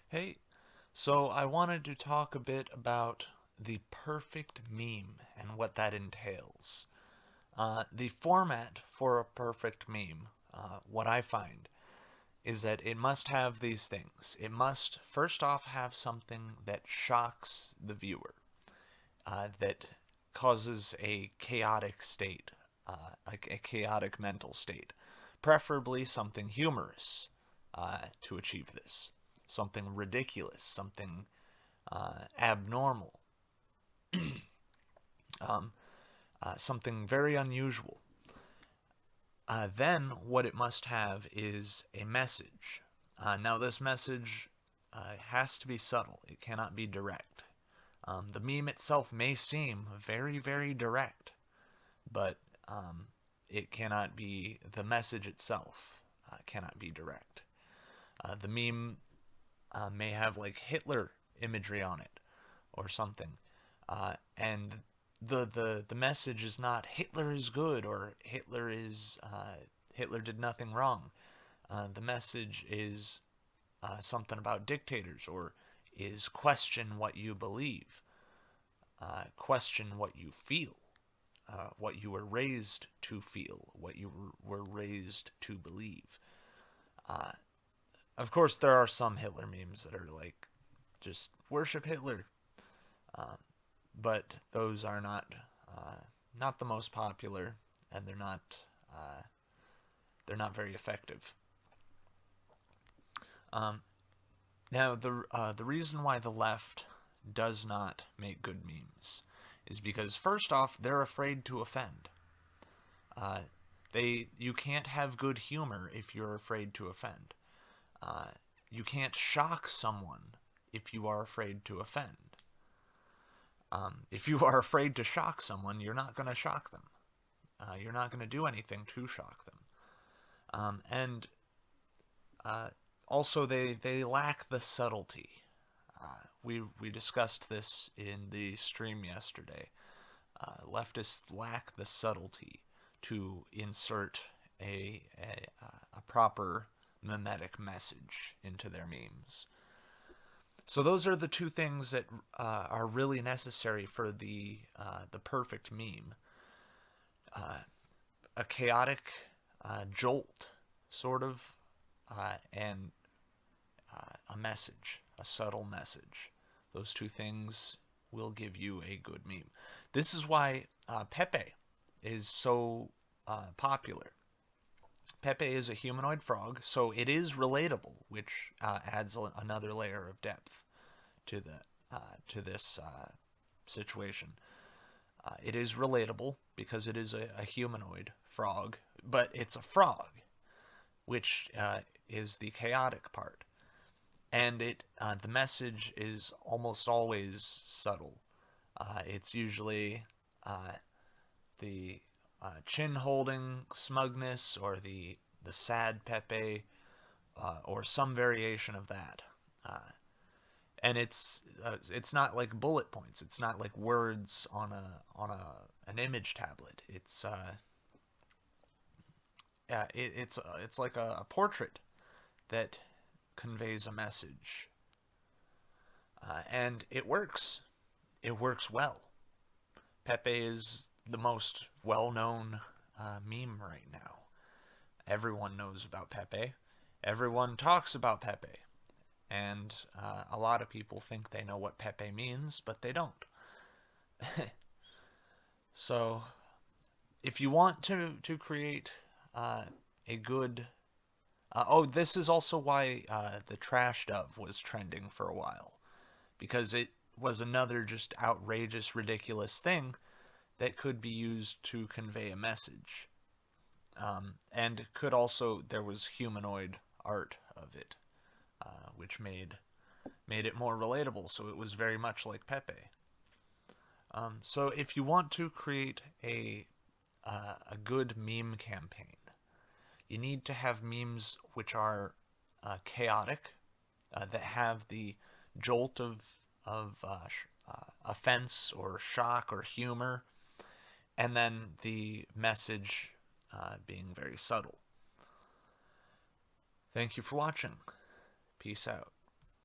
Hey, so I wanted to talk a bit about the perfect meme and what that entails. The format for a perfect meme, what I find, is that it must have these things. It must, first off, have something that shocks the viewer, that causes a chaotic state, like a chaotic mental state. Preferably something humorous to achieve this. Something ridiculous, something abnormal, um, something very unusual. Then what it must have is a message. Now this message has to be subtle. It cannot be direct. The meme itself may seem very, very direct, but it cannot be, the message itself cannot be direct. The meme may have like Hitler imagery on it or something, and the message is not Hitler is good or Hitler did nothing wrong. The message is something about dictators, or is question what you believe, question what you feel, what you were raised to feel, what you were raised to believe. Uh, of course, there are some Hitler memes that are like just worship Hitler, uh, but those are not the most popular, and uh, they're not very effective. Um, Now, the reason why the left does not make good memes is because, first off, they're afraid to offend. Uh, you can't have good humor if you're afraid to offend. Uh, you can't shock someone if you are afraid to offend. If you are afraid to shock someone, you're not going to shock them. You're not going to do anything to shock them. And uh, Also, they lack the subtlety. We discussed this in the stream yesterday. Leftists lack the subtlety to insert a proper mimetic message into their memes. So those are the two things that are really necessary for the perfect meme. Uh, a chaotic jolt, sort of, and a message, a subtle message. Those two things will give you a good meme. This is why Pepe is so popular. Pepe is a humanoid frog, so it is relatable, which adds another layer of depth to to this situation. It is relatable because it is a humanoid frog, but it's a frog, which is the chaotic part. And the message is almost always subtle. It's usually the chin holding smugness, or the sad Pepe, or some variation of that. Uh, and it's not like bullet points. It's not like words on an image tablet. It's like a portrait that conveys a message, and it works. It works well. Pepe is the most well-known meme right now. Everyone knows about Pepe. Everyone talks about Pepe. And a lot of people think they know what Pepe means, but they don't. So, if you want to create a good... oh, this is also why the trash dove was trending for a while. Because it was another just outrageous, ridiculous thing that could be used to convey a message. And could also, there was humanoid art of it, which made it more relatable, so it was very much like Pepe. So if you want to create a good meme campaign, you need to have memes which are chaotic, that have the jolt of offense or shock or humor, and then the message being very subtle. Thank you for watching. Peace out.